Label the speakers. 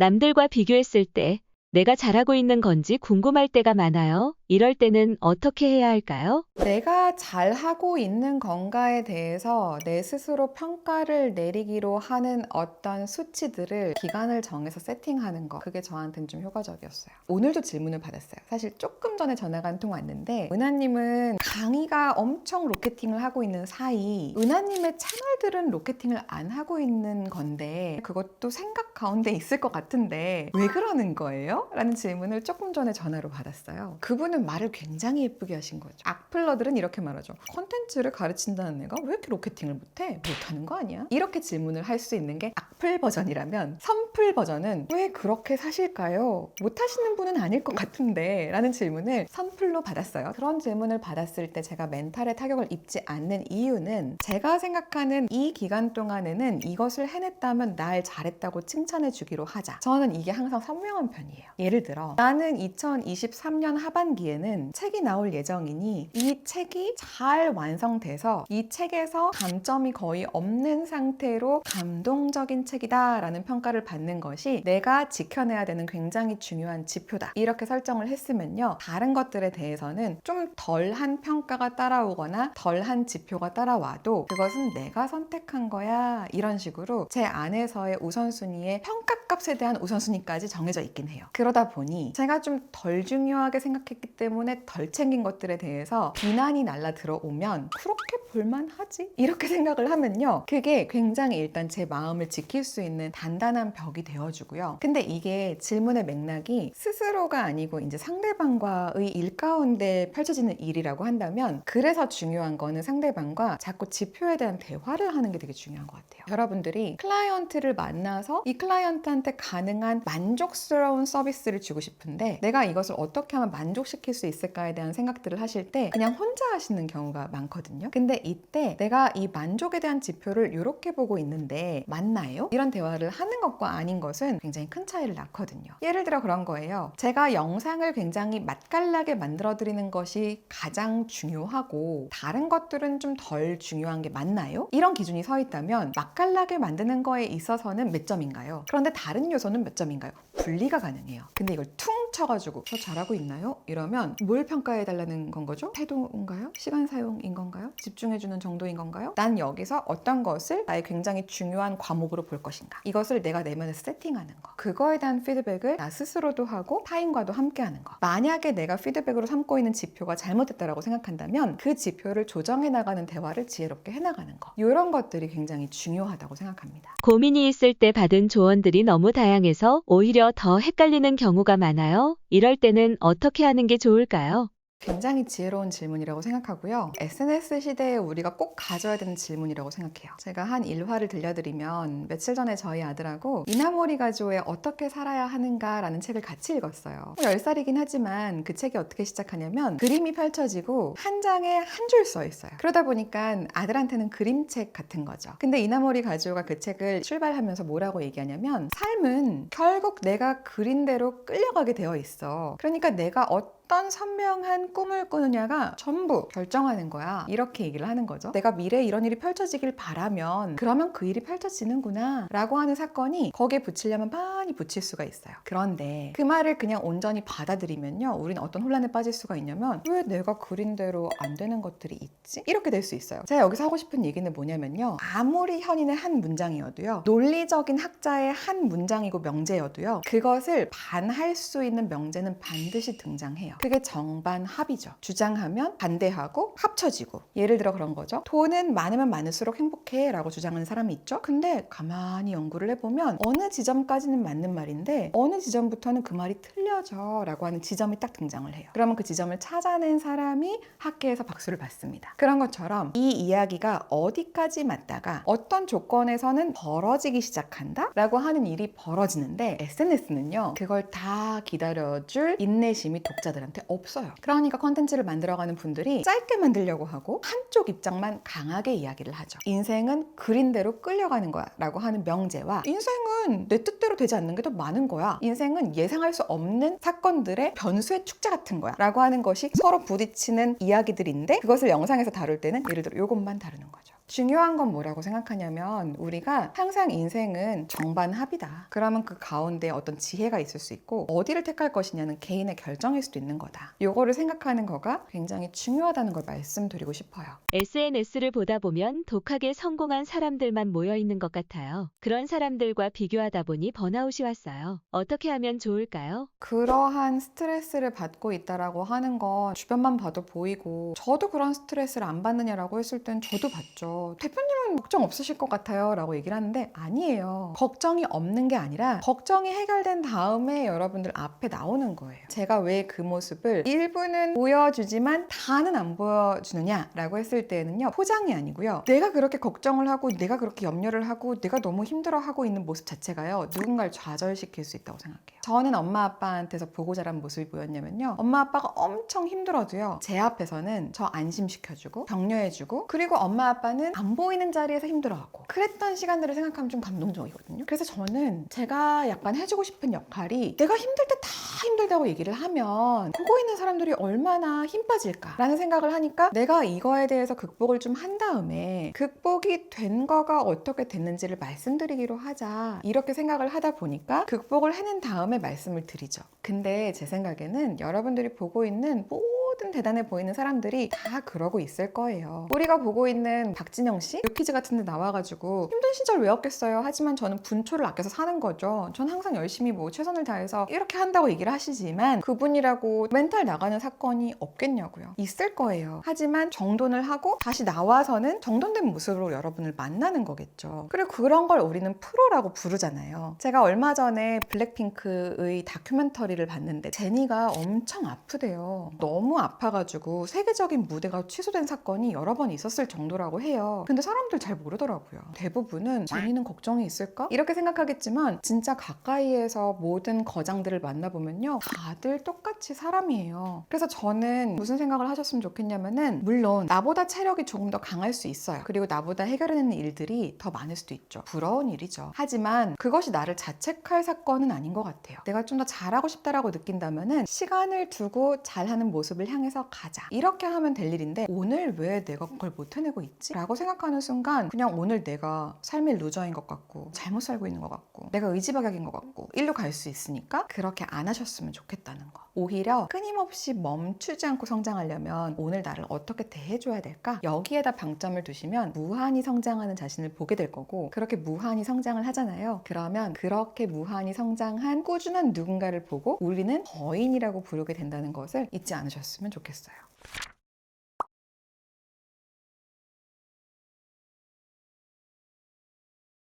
Speaker 1: 남들과 비교했을 때 내가 잘하고 있는 건지 궁금할 때가 많아요. 이럴 때는 어떻게 해야 할까요?
Speaker 2: 내가 잘하고 있는 건가에 대해서 내 스스로 평가를 내리기로 하는 어떤 수치들을 기간을 정해서 세팅하는 거, 그게 저한테는 좀 효과적이었어요. 오늘도 질문을 받았어요. 사실 조금 전에 전화가 한 통 왔는데, 은하님은 강의가 엄청 로켓팅을 하고 있는 사이 은하님의 채널들은 로켓팅을 안 하고 있는 건데 그것도 생각 가운데 있을 것 같은데 왜 그러는 거예요? 라는 질문을 조금 전에 전화로 받았어요. 그분은 말을 굉장히 예쁘게 하신 거죠. 악플러들은 이렇게 말하죠. 컨텐츠를 가르친다는 애가 왜 이렇게 로켓팅을 못해? 못하는 거 아니야? 이렇게 질문을 할 수 있는 게 악플 버전이라면, 선플 버전은 왜 그렇게 사실까요? 못하시는 분은 아닐 것 같은데 라는 질문을 선플로 받았어요. 그런 질문을 받았을 때 제가 멘탈에 타격을 입지 않는 이유는, 제가 생각하는 이 기간 동안에는 이것을 해냈다면 날 잘했다고 칭찬해 주기로 하자. 저는 이게 항상 선명한 편이에요. 예를 들어, 나는 2023년 하반기에는 책이 나올 예정이니 이 책이 잘 완성돼서 이 책에서 감점이 거의 없는 상태로 감동적인 책이다 라는 평가를 받는 것이 내가 지켜내야 되는 굉장히 중요한 지표다, 이렇게 설정을 했으면요, 다른 것들에 대해서는 좀 덜한 평가가 따라오거나 덜한 지표가 따라와도 그것은 내가 선택한 거야, 이런 식으로 제 안에서의 우선순위의 평가값에 대한 우선순위까지 정해져 있긴 해요. 그러다 보니 제가 좀 덜 중요하게 생각했기 때문에 덜 챙긴 것들에 대해서 비난이 날라 들어오면 그렇게 볼만하지? 이렇게 생각을 하면요, 그게 굉장히 일단 제 마음을 지킬 수 있는 단단한 벽이 되어주고요. 근데 이게 질문의 맥락이 스스로가 아니고 이제 상대방과의 일 가운데 펼쳐지는 일이라고 한다면, 그래서 중요한 거는 상대방과 자꾸 지표에 대한 대화를 하는 게 되게 중요한 것 같아요. 여러분들이 클라이언트를 만나서 이 클라이언트한테 가능한 만족스러운 서비스를 주고 싶은데 내가 이것을 어떻게 하면 만족시킬 수 있을까에 대한 생각들을 하실 때 그냥 혼자 하시는 경우가 많거든요. 근데 이때 내가 이 만족에 대한 지표를 이렇게 보고 있는데 맞나요? 이런 대화를 하는 것과 아닌 것은 굉장히 큰 차이를 낳거든요. 예를 들어 그런 거예요. 제가 영상을 굉장히 맛깔나게 만들어 드리는 것이 가장 중요하고 다른 것들은 좀 덜 중요한 게 맞나요? 이런 기준이 서 있다면 맛깔나게 만드는 거에 있어서는 몇 점인가요? 그런데 다른 요소는 몇 점인가요? 분리가 가능해요. 근데 이걸 퉁 쳐가지고 저 잘하고 있나요? 이러면 뭘 평가해 달라는 건 거죠? 태도인가요? 시간 사용인 건가요? 집중해주는 정도인 건가요? 난 여기서 어떤 것을 나의 굉장히 중요한 과목으로 볼 것인가? 이것을 내가 내면에서 세팅하는 거. 그거에 대한 피드백을 나 스스로도 하고 타인과도 함께 하는 거. 만약에 내가 피드백으로 삼고 있는 지표가 잘못됐다라고 생각한다면 그 지표를 조정해 나가는 대화를 지혜롭게 해나가는 거. 이런 것들이 굉장히 중요하다고 생각합니다.
Speaker 1: 고민이 있을 때 받은 조언들이 너무 다양해서 오히려 더 헷갈리는 경우가 많아요. 이럴 때는 어떻게 하는 게 좋을까요?
Speaker 2: 굉장히 지혜로운 질문이라고 생각하고요. SNS 시대에 우리가 꼭 가져야 되는 질문이라고 생각해요. 제가 한 일화를 들려드리면, 며칠 전에 저희 아들하고 이나모리 가조에 어떻게 살아야 하는가 라는 책을 같이 읽었어요. 10살이긴 하지만 그 책이 어떻게 시작하냐면 그림이 펼쳐지고 한 장에 한 줄 써 있어요. 그러다 보니까 아들한테는 그림책 같은 거죠. 근데 이나모리 가조가 그 책을 출발하면서 뭐라고 얘기하냐면, 삶은 결국 내가 그린 대로 끌려가게 되어 있어. 그러니까 내가 어떤 선명한 꿈을 꾸느냐가 전부 결정하는 거야, 이렇게 얘기를 하는 거죠. 내가 미래에 이런 일이 펼쳐지길 바라면 그러면 그 일이 펼쳐지는구나 라고 하는 사건이 거기에 붙이려면 많이 붙일 수가 있어요. 그런데 그 말을 그냥 온전히 받아들이면요, 우리는 어떤 혼란에 빠질 수가 있냐면, 왜 내가 그린 대로 안 되는 것들이 있지? 이렇게 될 수 있어요. 제가 여기서 하고 싶은 얘기는 뭐냐면요, 아무리 현인의 한 문장이어도요, 논리적인 학자의 한 문장이고 명제여도요, 그것을 반할 수 있는 명제는 반드시 등장해요. 그게 정반합이죠. 주장하면 반대하고 합쳐지고. 예를 들어 그런 거죠. 돈은 많으면 많을수록 행복해 라고 주장하는 사람이 있죠. 근데 가만히 연구를 해보면 어느 지점까지는 맞는 말인데 어느 지점부터는 그 말이 틀려져 라고 하는 지점이 딱 등장을 해요. 그러면 그 지점을 찾아낸 사람이 학계에서 박수를 받습니다. 그런 것처럼 이 이야기가 어디까지 맞다가 어떤 조건에서는 벌어지기 시작한다 라고 하는 일이 벌어지는데, SNS는요 그걸 다 기다려줄 인내심이 독자들한테 없어요. 그러니까 컨텐츠를 만들어가는 분들이 짧게 만들려고 하고 한쪽 입장만 강하게 이야기를 하죠. 인생은 그린 대로 끌려가는 거야 라고 하는 명제와, 인생은 내 뜻대로 되지 않는 게 더 많은 거야, 인생은 예상할 수 없는 사건들의 변수의 축제 같은 거야 라고 하는 것이 서로 부딪히는 이야기들인데, 그것을 영상에서 다룰 때는 예를 들어 이것만 다루는 거죠. 중요한 건 뭐라고 생각하냐면 우리가 항상 인생은 정반합이다. 그러면 그 가운데 어떤 지혜가 있을 수 있고 어디를 택할 것이냐는 개인의 결정일 수도 있는 거다. 요거를 생각하는 거가 굉장히 중요하다는 걸 말씀드리고 싶어요.
Speaker 1: SNS를 보다 보면 독하게 성공한 사람들만 모여 있는 것 같아요. 그런 사람들과 비교하다 보니 번아웃이 왔어요. 어떻게 하면 좋을까요?
Speaker 2: 그러한 스트레스를 받고 있다라고 하는 건 주변만 봐도 보이고 저도 그런 스트레스를 안 받느냐라고 했을 땐 저도 받죠. 대표님은 걱정 없으실 것 같아요 라고 얘기를 하는데 아니에요. 걱정이 없는 게 아니라 걱정이 해결된 다음에 여러분들 앞에 나오는 거예요. 제가 왜 그 모습을 일부는 보여주지만 다는 안 보여주느냐라고 했을 때는요. 포장이 아니고요. 내가 그렇게 걱정을 하고 내가 그렇게 염려를 하고 내가 너무 힘들어하고 있는 모습 자체가요. 누군가를 좌절시킬 수 있다고 생각해요. 저는 엄마 아빠한테서 보고 자란 모습이 뭐였냐면요. 엄마 아빠가 엄청 힘들어도요. 제 앞에서는 저 안심시켜주고 격려해주고 그리고 엄마 아빠는 안 보이는 자리에서 힘들어하고 그랬던 시간들을 생각하면 좀 감동적이거든요. 그래서 저는 제가 약간 해주고 싶은 역할이 내가 힘들 때 다 힘들다고 얘기를 하면 보고 있는 사람들이 얼마나 힘 빠질까라는 생각을 하니까 내가 이거에 대해서 극복을 좀 한 다음에 극복이 된 거가 어떻게 됐는지를 말씀드리기로 하자 이렇게 생각을 하다 보니까 극복을 해낸 다음에 말씀을 드리죠. 근데 제 생각에는 여러분들이 보고 있는 모든 대단해 보이는 사람들이 다 그러고 있을 거예요. 우리가 보고 있는 박진영 씨 유퀴즈 같은 데 나와가지고 힘든 시절 외웠겠어요. 하지만 저는 분초를 아껴서 사는 거죠. 전 항상 열심히 뭐 최선을 다해서 이렇게 한다고 얘기를 하시지만 그분이라고 멘탈 나가는 사건이 없겠냐고요. 있을 거예요. 하지만 정돈을 하고 다시 나와서는 정돈된 모습으로 여러분을 만나는 거겠죠. 그리고 그런 걸 우리는 프로라고 부르잖아요. 제가 얼마 전에 블랙핑크의 다큐멘터리를 봤는데 제니가 엄청 아프대요. 너무 아파가지고 세계적인 무대가 취소된 사건이 여러 번 있었을 정도라고 해요. 근데 사람들 잘 모르더라고요. 대부분은 제니는 걱정이 있을까? 이렇게 생각하겠지만 진짜 가까이에서 모든 거장들을 만나보면요. 다들 똑같이 사람이에요. 그래서 저는 무슨 생각을 하셨으면 좋겠냐면은 물론 나보다 체력이 조금 더 강할 수 있어요. 그리고 나보다 해결해내는 일들이 더 많을 수도 있죠. 부러운 일이죠. 하지만 그것이 나를 자책할 사건은 아닌 것 같아요. 내가 좀 더 잘하고 싶다라고 느낀다면은 시간을 두고 잘하는 모습을 향해서 가자. 이렇게 하면 될 일인데 오늘 왜 내가 그걸 못 해내고 있지? 라고 생각하는 순간 그냥 오늘 내가 삶의 루저인 것 같고 잘못 살고 있는 것 같고 내가 의지박약인 것 같고 일로 갈 수 있으니까 그렇게 안 하셨으면 좋겠다는 거. 오히려 끊임없이 멈추지 않고 성장하려면 오늘 나를 어떻게 대해줘야 될까? 여기에다 방점을 두시면 무한히 성장하는 자신을 보게 될 거고 그렇게 무한히 성장을 하잖아요. 그러면 그렇게 무한히 성장한 꾸준한 누군가를 보고 우리는 거인이라고 부르게 된다는 것을 잊지 않으셨으면 좋겠어요.